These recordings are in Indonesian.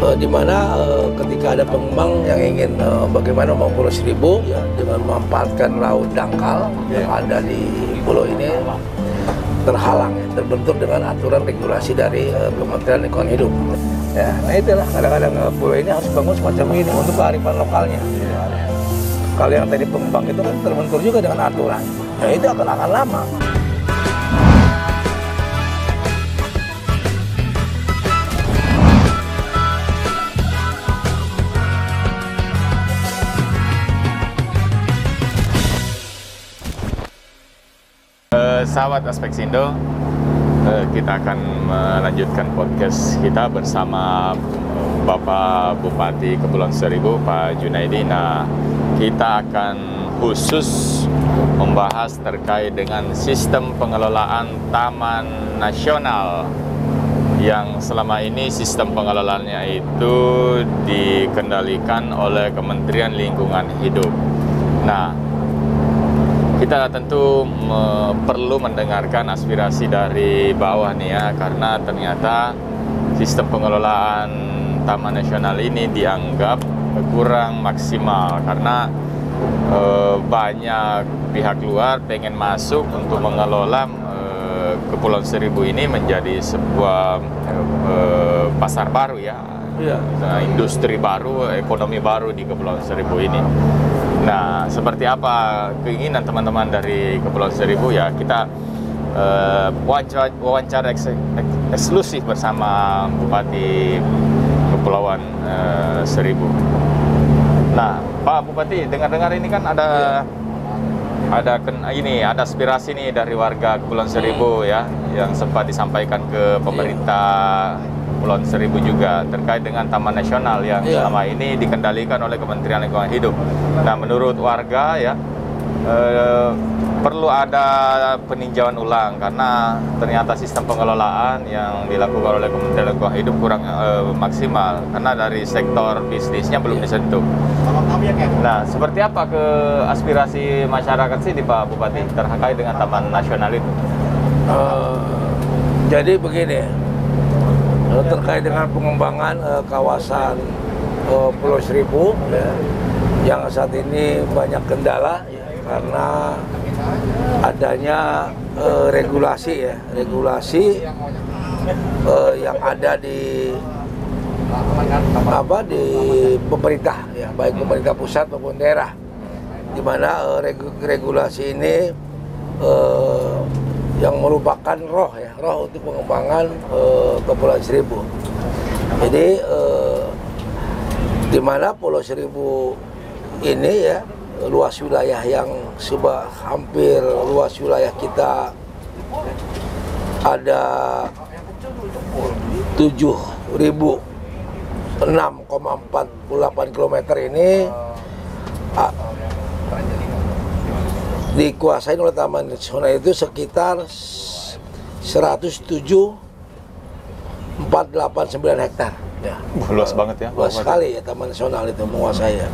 di mana ketika ada pengembang yang ingin bagaimana mau Pulau Seribu ya, dengan memanfaatkan laut dangkal yang ada di pulau ini terhalang, terbentur dengan aturan regulasi dari Kementerian Lingkungan Hidup. Ya, nah itulah kadang-kadang pulau ini harus bangun semacam ini untuk kearifan lokalnya. Kalau yang tadi pengembang itu kan terbentur juga dengan aturan, nah itu akan lama. Sahabat Aspeksindo, kita akan melanjutkan podcast kita bersama Bapak Bupati Kepulauan Seribu, Pak Junaidi. Nah, kita akan khusus membahas terkait dengan sistem pengelolaan Taman Nasional yang selama ini sistem pengelolaannya itu dikendalikan oleh Kementerian Lingkungan Hidup. Nah, kita tentu perlu mendengarkan aspirasi dari bawah nih ya, karena ternyata sistem pengelolaan Taman Nasional ini dianggap kurang maksimal karena banyak pihak luar pengen masuk untuk mengelola Kepulauan Seribu ini menjadi sebuah pasar baru ya, industri baru, ekonomi baru di Kepulauan Seribu ini. Nah, seperti apa keinginan teman-teman dari Kepulauan Seribu ya, kita wawancara eksklusif bersama Bupati Kepulauan Seribu. Nah, Pak Bupati, dengar-dengar ini kan ada aspirasi nih dari warga Kepulauan Seribu ya, yang sempat disampaikan ke pemerintah Kepulauan Seribu juga terkait dengan Taman Nasional yang selama ini dikendalikan oleh Kementerian Lingkungan Hidup. Nah, menurut warga ya perlu ada peninjauan ulang karena ternyata sistem pengelolaan yang dilakukan oleh Kementerian Lingkungan Hidup kurang maksimal karena dari sektor bisnisnya belum disentuh. Nah, seperti apa ke aspirasi masyarakat sih di Pak Bupati terkait dengan Taman Nasional itu? Jadi begini, terkait dengan pengembangan kawasan Pulau Seribu ya, yang saat ini banyak kendala ya, karena adanya regulasi yang ada di pemerintah ya, baik pemerintah pusat maupun daerah, di mana regulasi ini yang merupakan roh untuk pengembangan Kepulauan Seribu. Jadi di mana Pulau Seribu ini ya, luas wilayah yang hampir luas wilayah kita ada 7.006,48 km ini dikuasai oleh Taman Nasional itu sekitar 107.489 hektar. Ya. Luas banget ya. Luas sekali ya Taman Nasional itu menguasai ya.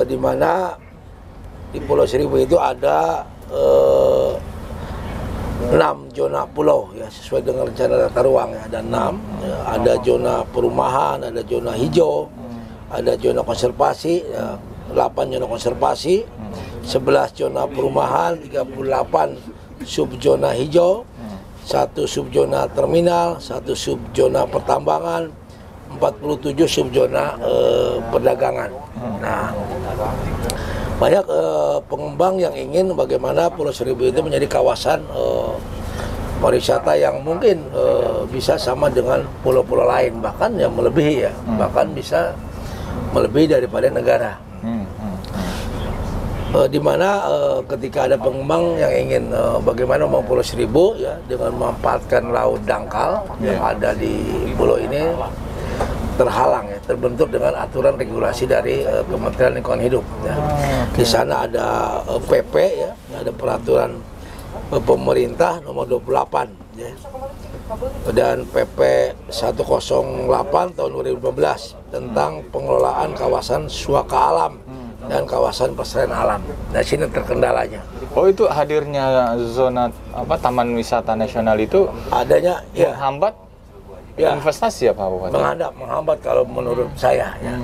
Di mana di Pulau Seribu itu ada 6 zona pulau ya, sesuai dengan rencana tata ruang ya, ada 6 ya, ada zona perumahan, ada zona hijau, ada zona konservasi ya, 8 zona konservasi, 11 zona perumahan, 38 subzona hijau, 1 subzona terminal, 1 subzona pertambangan, 47 subzona perdagangan. Nah, banyak pengembang yang ingin bagaimana Pulau Seribu itu menjadi kawasan pariwisata yang mungkin bisa sama dengan pulau-pulau lain, bahkan yang melebihi ya, bahkan bisa melebihi daripada negara. Di mana ketika ada pengembang yang ingin bagaimana mau Pulau Seribu ya, dengan memanfaatkan laut dangkal yang ada di pulau ini terhalang ya, terbentur dengan aturan regulasi dari Kementerian Lingkungan Hidup ya. Di sana ada PP ya, ada peraturan pemerintah nomor 28 ya, dan PP 108 tahun 2015 tentang pengelolaan kawasan suaka alam dan kawasan persawahan alam. Nah, sini terkendalanya. Oh, itu hadirnya zona Taman Wisata Nasional itu adanya ya, menghambat Ya. investasi ya Pak Bupati? Menghambat kalau menurut saya ya.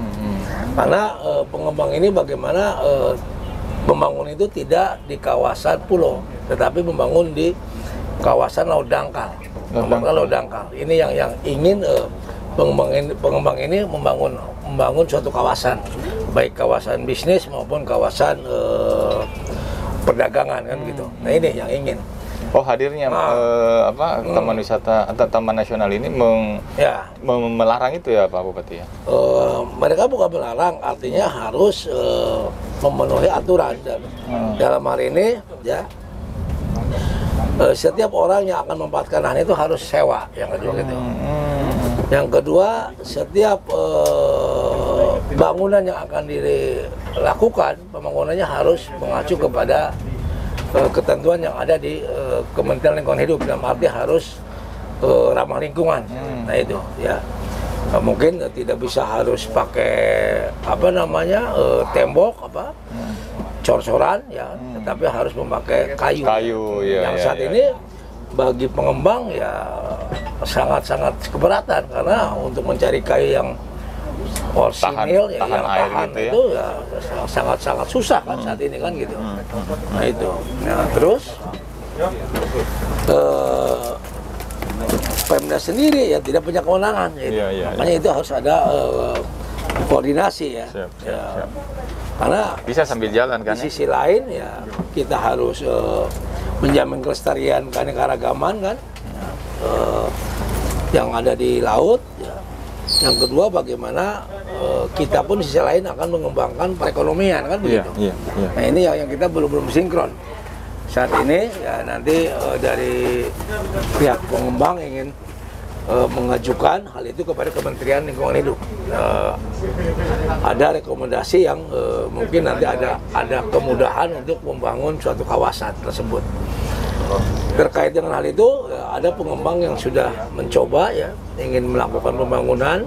Karena pengembang ini bagaimana membangun itu tidak di kawasan pulau, tetapi membangun di kawasan laut dangkal. Laut dangkal. Ini yang ingin pengembang ini membangun suatu kawasan, baik kawasan bisnis maupun kawasan perdagangan kan gitu. Nah ini yang ingin. Oh hadirnya taman wisata atau taman nasional ini melarang itu ya Pak Bupati ya? Mereka bukan melarang, artinya harus memenuhi aturan dan dalam hal ini ya setiap orang yang akan memanfaatkan lahan itu harus sewa yang kedua gitu. Yang kedua setiap bangunan yang akan dilakukan pembangunannya harus mengacu kepada ketentuan yang ada di Kementerian Lingkungan Hidup, dalam arti harus ramah lingkungan. Nah itu ya mungkin tidak bisa harus pakai tembok cor-coran ya, tetapi harus memakai kayu ya, yang saat ini bagi pengembang ya sangat-sangat keberatan karena untuk mencari kayu yang orsinil yang tahan gitu ya. Itu ya sangat-sangat susah kan saat ini kan gitu. Nah itu. Nah terus Pemda sendiri ya tidak punya kewenangan. Gitu. Makanya itu harus ada koordinasi ya. Siap. Karena bisa sambil jalan kan. Di sisi lain ya kita harus menjamin kelestarian keanekaragaman kan yang ada di laut. Ya. Yang kedua bagaimana kita pun di sisi lain akan mengembangkan perekonomian kan begitu. Nah ini yang kita belum sinkron saat ini ya, nanti dari pihak pengembang ingin mengajukan hal itu kepada Kementerian Lingkungan Hidup. Ada rekomendasi yang mungkin nanti ada kemudahan untuk membangun suatu kawasan tersebut. Terkait dengan hal itu ada pengembang yang sudah mencoba ya ingin melakukan pembangunan.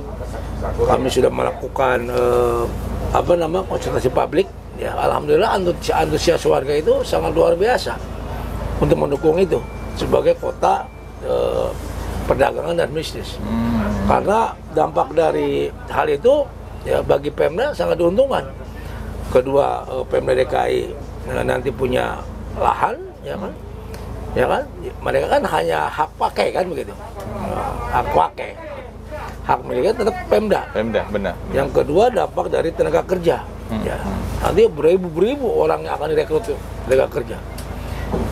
Kami sudah melakukan konsultasi publik ya, alhamdulillah antusias warga itu sangat luar biasa untuk mendukung itu sebagai kota perdagangan dan bisnis. Karena dampak dari hal itu ya bagi Pemda sangat diuntungkan. Kedua, Pemda DKI nanti punya lahan ya kan mereka kan hanya hak pakai kan begitu, hak pakai, hak miliknya tetap Pemda benar. Yang kedua dampak dari tenaga kerja ya, nanti beribu-ribu orang yang akan direkrut tenaga kerja.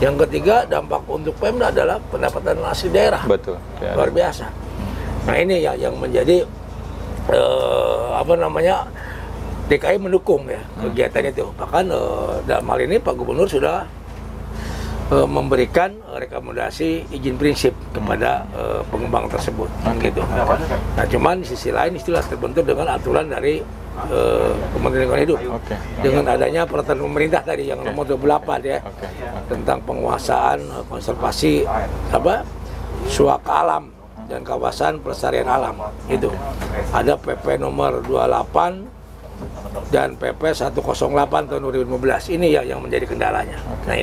Yang ketiga dampak untuk Pemda adalah pendapatan asli daerah. Betul ya, luar biasa. Nah ini ya yang menjadi DKI mendukung ya kegiatan itu. Bahkan dalam hal ini Pak Gubernur sudah memberikan rekomendasi izin prinsip kepada pengembang tersebut gitu. Nah cuman di sisi lain istilah terbentur dengan aturan dari Kementerian Lingkungan Hidup dengan adanya peraturan pemerintah tadi yang nomor 28 ya tentang penguasaan konservasi suaka alam dan kawasan pelestarian alam itu ada PP nomor 28 dan PP 108 tahun 2015 ini ya yang menjadi kendalanya. Nah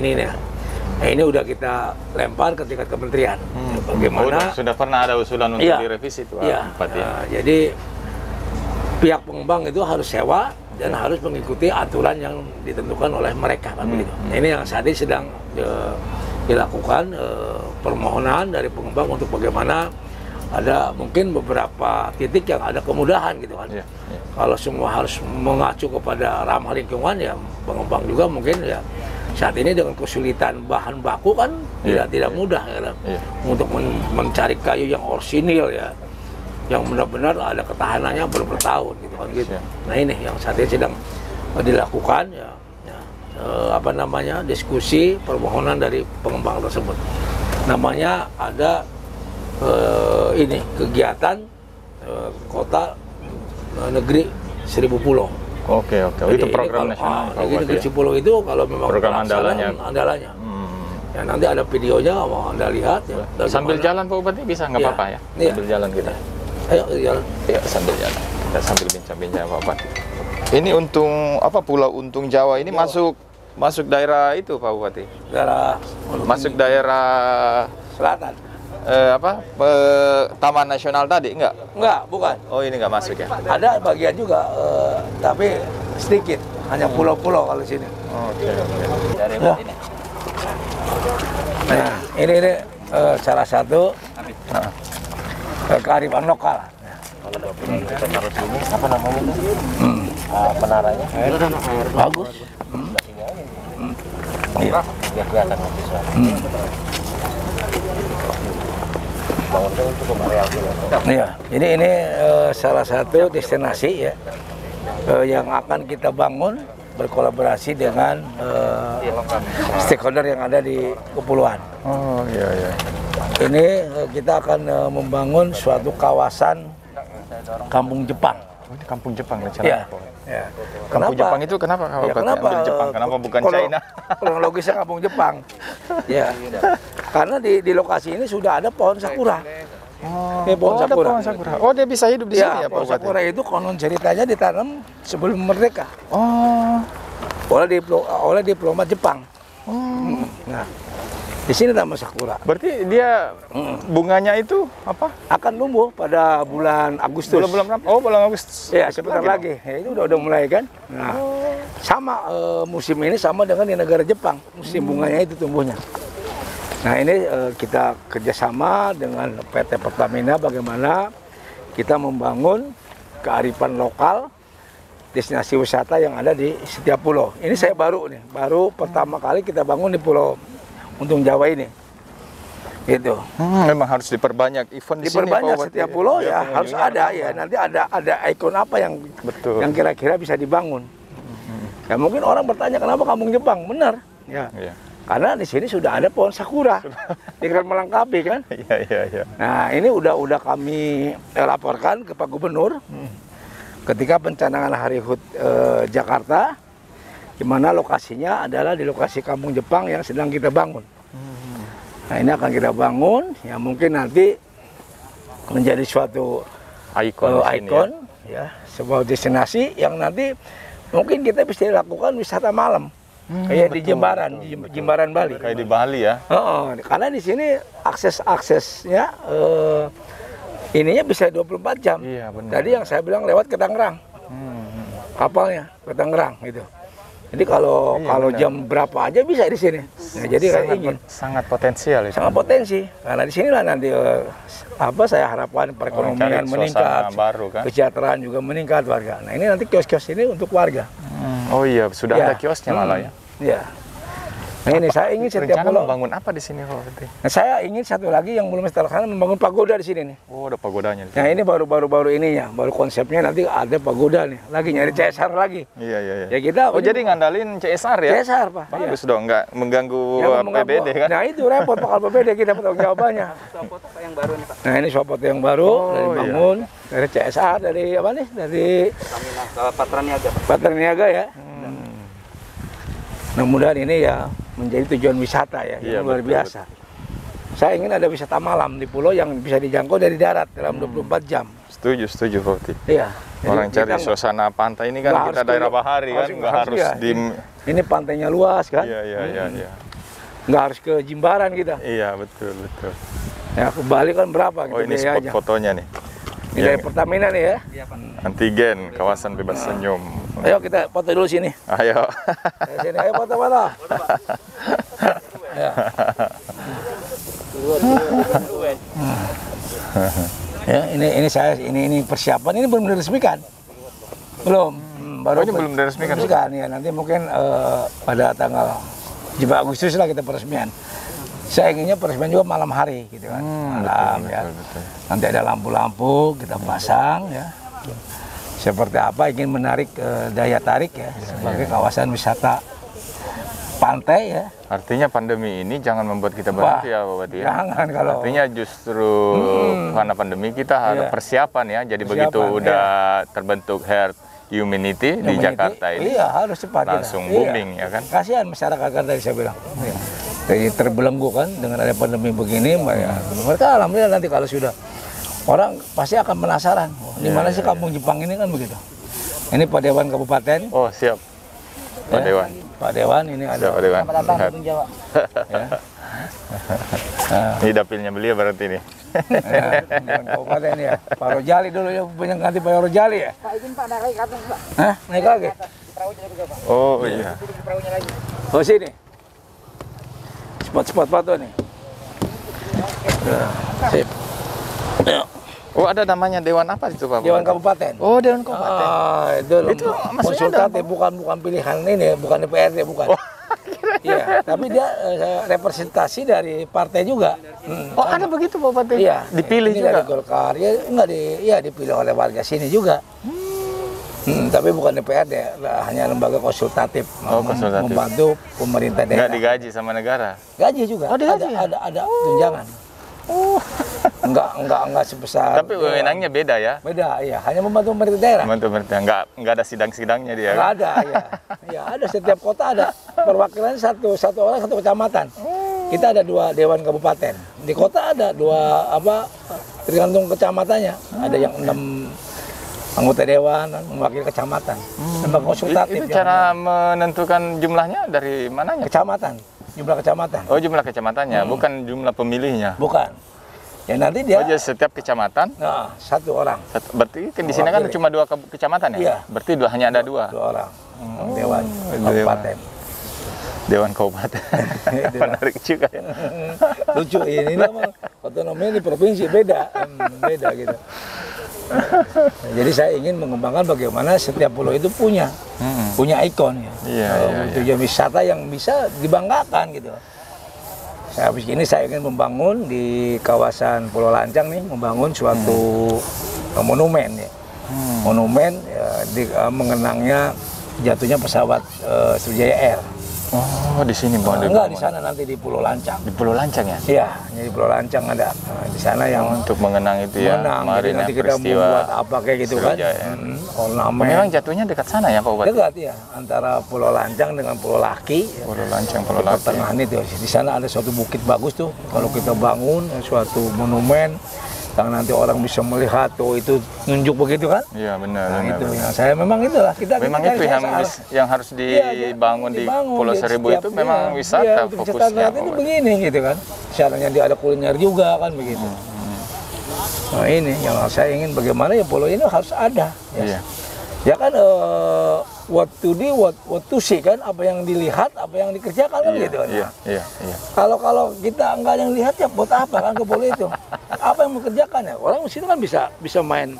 ini udah kita lempar ke tingkat kementerian. Bagaimana? Sudah pernah ada usulan untuk direvisi itu, Pak. Jadi pihak pengembang itu harus sewa dan harus mengikuti aturan yang ditentukan oleh mereka kan begitu. Nah, ini yang saat ini sedang dilakukan permohonan dari pengembang untuk bagaimana ada mungkin beberapa titik yang ada kemudahan gitu kan. Kalau semua harus mengacu kepada ramah lingkungan ya pengembang juga mungkin ya saat ini dengan kesulitan bahan baku kan tidak mudah ya, untuk mencari kayu yang orsinil ya, yang benar-benar ada ketahanannya bertahun gitu kan gitu. Nah ini yang saat ini sedang dilakukan diskusi permohonan dari pengembang tersebut. Namanya ada kegiatan kota negeri 1000 pulau. Oke. Itu program nasional. Negeri 1000 pulau itu kalau memang program andalanya. Ya nanti ada videonya mau Anda lihat ya. Sambil jalan Pak Bupati bisa nggak apa-apa ya? Sambil jalan kita. Ayo jalan. Ya sambil jalan. Kita sambil bincang-bincang Pak Bupati. Ini Pulau Untung Jawa ini masuk daerah itu Pak Bupati. Daerah masuk daerah selatan. Taman Nasional tadi enggak? Enggak, bukan. Oh, ini nggak masuk ya? Ada bagian juga, tapi sedikit, hanya pulau-pulau kalau sini. Oke. Ya. Nah, ini salah satu kearifan lokal. Kita taruh sini, apa namanya itu? Menaranya. Bagus. Iya. Biar kelihatan lebih besar. Bangunnya untuk areal dulu. Iya, jadi ini salah satu destinasi ya yang akan kita bangun berkolaborasi dengan stakeholder yang ada di kepulauan. Oh iya. Ini kita akan membangun suatu kawasan kampung Jepang. Oh, ini kampung Jepang rencana. Ya. Ya. Kampung Jepang itu kenapa? Ya, kenapa Jepang? Kenapa bukan China? Kronologisnya kampung Jepang. Ya. Karena di lokasi ini sudah ada pohon sakura. Pohon ada sakura. pohon sakura. Oh, dia bisa hidup di sini ya, Pak pohon Bupati? sakura itu konon ceritanya ditanam sebelum merdeka. Oh. Oleh diplomat Jepang. Nah, di sini taman sakura. Berarti dia bunganya itu apa? Akan tumbuh pada bulan Agustus. Bulan berapa? Oh, bulan Agustus. Ya, sebentar lagi. Ya, itu udah mulai kan. Nah, sama musim ini sama dengan di negara Jepang. Musim bunganya itu tumbuhnya. Nah, ini kita kerjasama dengan PT Pertamina bagaimana kita membangun kearifan lokal destinasi wisata yang ada di setiap pulau. Ini saya baru pertama kali kita bangun di Pulau Untung Jawa ini. Gitu. Memang harus diperbanyak event di sini. Diperbanyak setiap pulau ya harus ada ya. Nanti ada ikon apa yang yang kira-kira bisa dibangun. Ya mungkin orang bertanya kenapa kampung Jepang? Benar. Ya. Iya. Karena di sini sudah ada pohon sakura. Tinggal melengkapi kan? Iya. Nah, ini udah kami laporkan ke Pak Gubernur. Ketika pencanangan Hari HUT Jakarta, di mana lokasinya adalah di lokasi kampung Jepang yang sedang kita bangun. Nah, ini akan kita bangun, ya mungkin nanti menjadi suatu ikon ya, sebuah destinasi yang nanti mungkin kita bisa lakukan wisata malam. Kayak di Jimbaran Bali. Kayak di Bali ya. Karena di sini aksesnya ininya bisa 24 jam. Iya, benar. Tadi yang saya bilang lewat ke Tangerang. Kapalnya ke Tangerang gitu. Jadi kalau jam berapa aja bisa di sini. Nah, jadi sangat potensial itu. Sangat potensi. Karena di sinilah nanti saya harapkan perekonomian meningkat, baru, kan? kesejahteraan juga meningkat warga. Nah, ini nanti kios-kios ini untuk warga. Oh iya, sudah ada kiosnya malah ya. Iya. Nah, ini saya ingin setiap pulau membangun apa di sini, Pak? Nah, saya ingin satu lagi yang belum terlaksana, membangun pagoda di sini nih. Oh, ada pagodanya. Nah, ini baru ininya, baru konsepnya nanti ada pagoda nih. Lagi nyari CSR lagi. Iya. Ya kita. Oh, jadi ngandalin CSR ya? CSR, Pak. Bagus dong, nggak mengganggu APBD kan? Nah, itu repot Pak APBD kita bertanggung jawabannya. Foto yang baru nih, Pak. Nah, ini foto yang baru dari bangun, dari CSR, dari apa nih? Dari Patraniaga ya. Mudah-mudahan ini ya menjadi tujuan wisata ya, yang luar biasa. Saya ingin ada wisata malam di pulau yang bisa dijangkau dari darat dalam 24 jam. Setuju Pak. Iya. Orang cari suasana pantai ini kan kita daerah bahari kan, nggak harus di... Ini pantainya luas kan? Iya. Nggak harus ke Jimbaran kita. Iya, betul. Ya, ke Bali kan berapa gitu. Oh, ini spot fotonya nih. Ini dari Pertamina nih ya. Antigen, kawasan bebas senyum. Ayo kita foto dulu sini. Ayo. Sini, ayo foto. Ya, ini persiapan, ini belum diresmikan. Belum. Ini belum diresmikan. Ya, nanti mungkin pada tanggal 7 Agustus lah kita peresmian. Saya inginnya peresmian juga malam hari gitu kan. Malam ya. Betul. Nanti ada lampu-lampu kita pasang ya. Seperti apa ingin menarik daya tarik ya sebagai kawasan wisata pantai ya. Artinya pandemi ini jangan membuat kita berhenti ya Pak Bupati ya. Jangan kalau. Artinya justru karena pandemi kita harus persiapan ya. Jadi begitu udah terbentuk herd immunity di Jakarta ini. Iya, harus cepat langsung booming ya kan. Kasihan masyarakat kan tadi saya bilang. Jadi terbelenggu kan dengan ada pandemi begini, mereka alhamdulillah nanti kalau sudah orang pasti akan penasaran, di mana sih kampung Jepang ini kan begitu. Ini Pak Dewan Kabupaten. Oh siap, Pak Dewan. Pak Dewan ini ada. Pak Dewan. Selamat datang ke Jawa. Ini dapilnya beliau berarti nih. Dewan Kabupaten ya. Pak Rojali dulu ya, punya ganti Pak Rojali ya. Pak izin Pak naik ke atas Pak. Hah? Naik lagi? Di perahunya juga Pak. Oh iya. Duduk di perahunya lagi. Oh sini. Spot-spot foto nih. Sip. Oh ada namanya Dewan apa itu Pak? Dewan Kabupaten. Oh Dewan Kabupaten. Itu maksudnya konsultatif, bukan pilihan ini, bukan DPRD, bukan. Iya, tapi dia representasi dari partai juga. Oh ada begitu Pak Bupati? Iya. Dipilih ini juga? dari Golkar, ya enggak dipilih oleh warga sini juga. Tapi bukan DPRD, hanya lembaga konsultatif. Oh, konsultatif. Membantu pemerintah daerah. Nggak digaji sama negara? Gaji juga. Oh, digaji? Ada tunjangan. Oh. Enggak sebesar. Tapi wewenangnya beda ya? Beda, iya. Hanya membantu pemerintah daerah. Membantu pemerintah, nggak ada sidang-sidangnya dia? Nggak ada, ya. Ya ada, setiap kota ada perwakilan satu orang satu kecamatan. Kita ada 2 dewan kabupaten. Di kota ada 2 tergantung kecamatannya. Ada yang 6 anggota dewan mewakili kecamatan. Lembaga konsultatif. Itu cara menentukan jumlahnya dari mananya? Kecamatan, jumlah kecamatan. Oh jumlah kecamatannya, bukan jumlah pemilihnya. Bukan. Ya nanti dia. Oh jadi setiap kecamatan? Nah, 1 orang. Berarti kan di sini kan cuma 2 kecamatan ya? Iya. Berarti hanya ada 2? 2 orang. Dewan kabupaten. Dewan Kabupaten. Menarik juga ya. Lucu ini memang otonomi di provinsi beda gitu. Jadi saya ingin mengembangkan bagaimana setiap pulau itu punya ikon ya. Iya, tujuan wisata yang bisa dibanggakan gitu. Habis ini saya ingin membangun di kawasan Pulau Lancang nih, membangun suatu monumen ya. Monumen ya, mengenangnya jatuhnya pesawat Sriwijaya Air. Oh, di sini Bang. Enggak, di sana nanti di Pulau Lancang. Di Pulau Lancang ya? Iya, di Pulau Lancang ada. Di sana yang untuk mengenang itu ya. Jadi nanti kita membuat apa kayak gitu kan. Ornamen. Memang jatuhnya dekat sana ya Pak Bupati? Dekat ya, antara Pulau Lancang dengan Pulau Laki. Pulau Lancang, Pulau Laki. Pertengahan itu. Di sana ada suatu bukit bagus tuh. Kalau kita bangun suatu monumen yang nanti orang bisa melihat tuh itu nunjuk begitu kan? Iya benar. Nah, itu yang saya memang itulah kita. Memang itu yang harus dibangun di Pulau Seribu itu memang wisata fokusnya. Itu begini gitu kan. Caranya dia ada kuliner juga kan begitu. Nah ini yang saya ingin bagaimana ya pulau ini harus ada. Ya, ya kan what to do, what to see kan, apa yang dilihat, apa yang dikerjakan kan gitu. Iya. Kalau kita nggak ada yang lihat ya buat apa kan ke pulau itu? Apa yang mengerjakan ya? Orang di sini kan bisa main,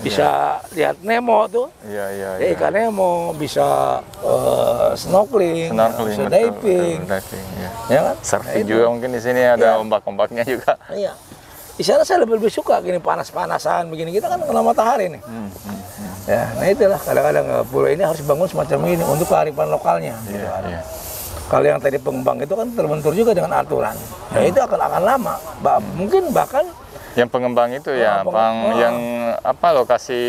bisa lihat Nemo tuh. Iya. Ikan Nemo, bisa snorkeling, bisa diving. Ya kan? Surfing juga mungkin di sini ada ombak-ombaknya juga. Iya. Di sana saya lebih suka gini panas-panasan begini, kita kan kena matahari nih. Ya, nah itulah kadang-kadang pulau ini harus bangun semacam ini untuk kearifan lokalnya. Iya. Kalau yang tadi pengembang itu kan terbentur juga dengan aturan. Nah itu akan lama. Mungkin bahkan yang pengembang itu ya, yang apa lokasi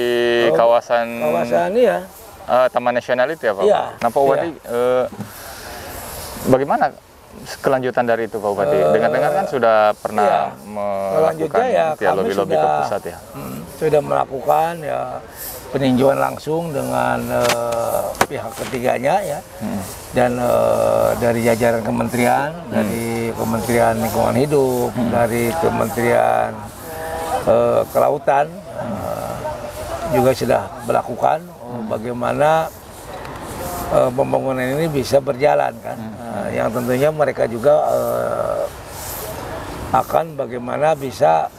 kawasan ya. Taman Nasional itu ya Pak? Iya. Nah Pak Bupati, bagaimana kelanjutan dari itu Pak Bupati? Dengar-dengar kan sudah pernah melakukan lobby-lobby ke pusat ya? Sudah melakukan ya peninjauan langsung dengan pihak ketiganya ya, dan dari jajaran kementerian, dari Kementerian Lingkungan Hidup, dari Kementerian Kelautan juga sudah melakukan bagaimana pembangunan ini bisa berjalan kan, yang tentunya mereka juga akan bagaimana bisa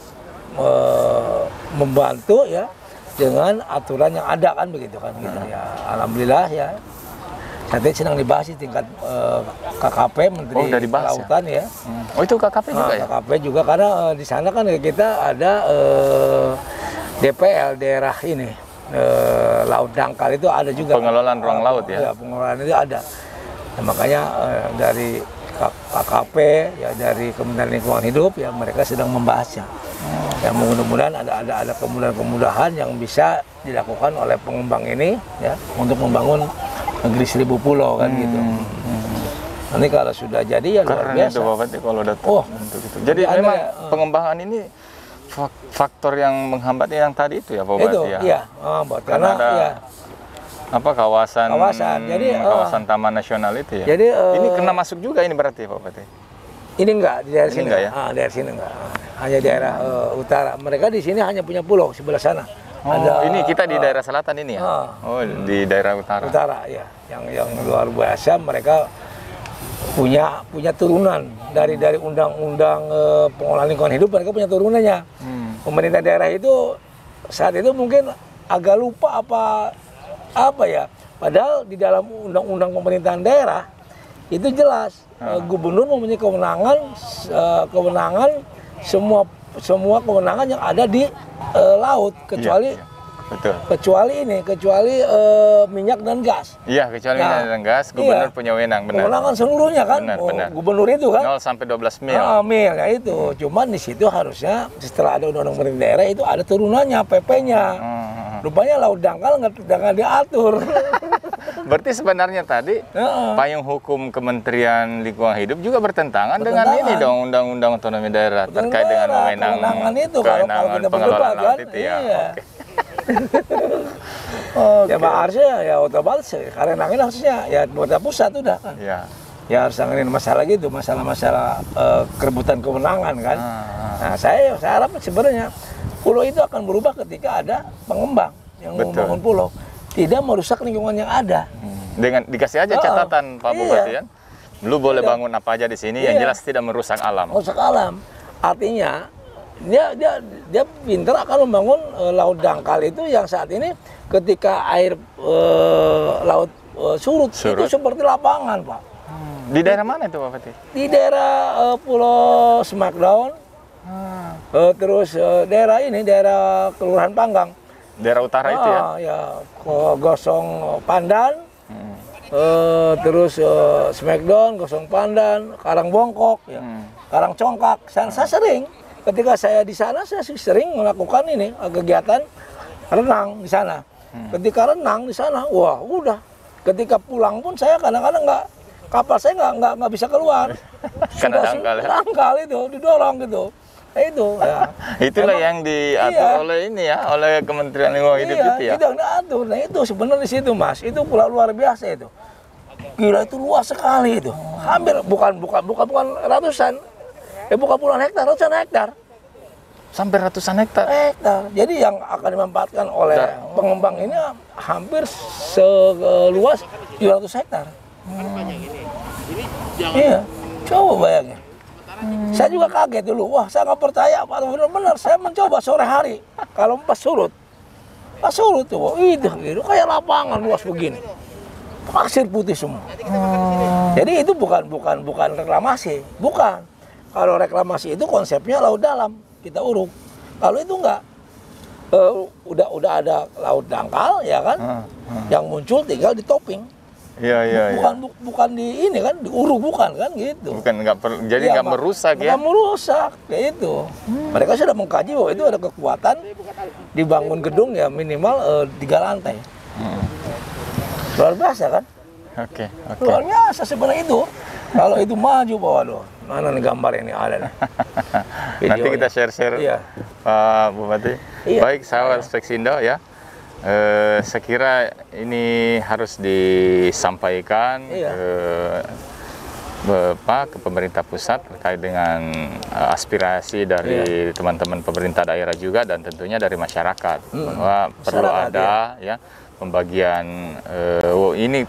membantu ya dengan aturan yang ada kan begitu kan gitu ya. Alhamdulillah ya. Saya sedang dibahas di tingkat KKP Menteri Kelautan ya. Oh itu KKP juga ya? KKP juga karena di sana kan kita ada DPL daerah ini Laut Dangkal itu ada juga. Pengelolaan ruang laut ya? Ya pengelolaan itu ada. Nah, makanya dari KKP ya dari Kementerian Lingkungan Hidup ya mereka sedang membahasnya. Ya mudah-mudahan ada kemudahan-kemudahan yang bisa dilakukan oleh pengembang ini ya untuk membangun negeri 1000 pulau kan gitu. Nanti kalau sudah jadi ya luar biasa. Itu Pak Bupati kalau udah untuk itu. Jadi memang pengembangan ini faktor yang menghambat yang tadi itu ya Pak Bupati ya. Iya, karena ada apa kawasan jadi kawasan Taman Nasional itu ya. Jadi ini kena masuk juga ini berarti Pak Bupati. Ini enggak, di daerah Ini sini enggak ya? daerah sini enggak. Hanya daerah utara. Mereka di sini hanya punya pulau sebelah sana. Oh, ini kita di daerah selatan ini ya? Oh, di daerah utara. Utara ya. Yang luar biasa, mereka punya turunan dari undang-undang pengolahan lingkungan hidup, mereka punya turunannya. Pemerintah daerah itu saat itu mungkin agak lupa apa ya. Padahal di dalam undang-undang pemerintahan daerah itu jelas gubernur mempunyai kewenangan semua kewenangan yang ada di laut kecuali Betul. kecuali minyak dan gas. Iya, kecuali minyak dan gas, gubernur punya wewenang, benar. Kewenangan seluruhnya kan, Benar. gubernur itu kan. 0 sampai 12 mil. Mil, ya itu. Cuman di situ harusnya setelah ada undang-undang pemerintah daerah itu ada turunannya, PP-nya. Rupanya laut dangkal nggak diatur. Berarti sebenarnya tadi payung hukum Kementerian Lingkungan Hidup juga bertentangan dengan ini dong, Undang-Undang Otonomi Daerah terkait dengan kewenangan itu kalau kita pengelolaan berdebat laut kan. itu ya. Iya. Oke. Ya harusnya ya otomatis karena nangin harusnya ya pemerintah pusat udah kan. Iya. Ya harus nanganin masalah gitu, masalah kerebutan kewenangan kan. Nah saya harap sebenarnya pulau itu akan berubah ketika ada pengembang yang membangun pulau, tidak merusak lingkungan yang ada. Dengan dikasih aja catatan Pak Bupati kan, lu boleh bangun apa aja di sini yang jelas tidak merusak alam. Merusak alam, artinya dia pintar akan membangun laut dangkal itu yang saat ini ketika air laut surut itu seperti lapangan, Pak. Di daerah mana itu Pak Bupati? Di daerah Pulau Smackdown, terus daerah Kelurahan Panggang. Daerah utara itu ya? Ya, Gosong Pandan, terus Smackdown, Gosong Pandan, Karang Bongkok, ya, Karang Congkak. Saya sering, ketika saya di sana, saya sering melakukan ini kegiatan renang di sana. Ketika renang di sana, wah udah. Ketika pulang pun saya kadang-kadang kapal saya nggak bisa keluar. Karena dangkal itu didorong gitu. Itu ya. Itulah yang diatur oleh ini ya, oleh Kementerian Lingkungan Hidup itu ya. Tidak diatur. Nah itu sebenarnya di situ Mas, itu pulau luar biasa itu. Gila itu luas sekali itu. Hampir bukan ratusan. Bukan puluhan hektar, ratusan hektar. Sampai ratusan hektar. Jadi yang akan dimanfaatkan oleh pengembang ini hampir seluas 700 hektar. Iya, coba bayangin. Saya juga kaget dulu, wah saya nggak percaya, benar-benar saya mencoba sore hari, kalau pas surut tuh, itu kayak lapangan luas begini, pasir putih semua. Jadi itu bukan reklamasi, bukan. Kalau reklamasi itu konsepnya laut dalam, kita uruk. Kalau itu enggak, udah ada laut dangkal ya kan, yang muncul tinggal ditoping. Iya. Bukan di ini kan, diuruk bukan kan gitu. Bukan jadi nggak merusak ya? Nggak merusak, kayak itu. Mereka sudah mengkaji bahwa itu ada kekuatan dibangun gedung ya minimal 3 lantai. Luar biasa kan? Oke. Luar biasa sebenarnya itu. Kalau itu maju bawa loh. Mana nih gambar ini ada nih. Nanti kita share Pak Bupati. Baik, sahabat Speksindo ya. Saya kira ini harus disampaikan ke pemerintah pusat terkait dengan aspirasi dari teman-teman pemerintah daerah juga dan tentunya dari masyarakat bahwa perlu ada ya pembagian ini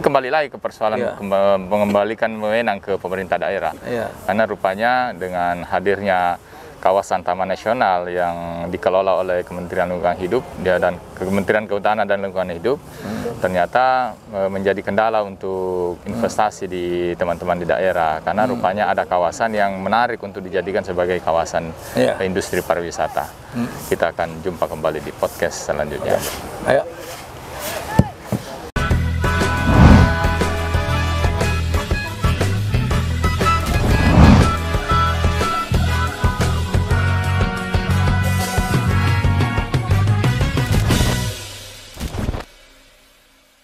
kembali lagi ke persoalan mengembalikan wewenang ke pemerintah daerah karena rupanya dengan hadirnya kawasan Taman Nasional yang dikelola oleh Kementerian Lingkungan Hidup dan Kementerian Kehutanan dan Lingkungan Hidup ternyata menjadi kendala untuk investasi di teman-teman di daerah karena rupanya ada kawasan yang menarik untuk dijadikan sebagai kawasan industri pariwisata. Kita akan jumpa kembali di podcast selanjutnya. Ayo.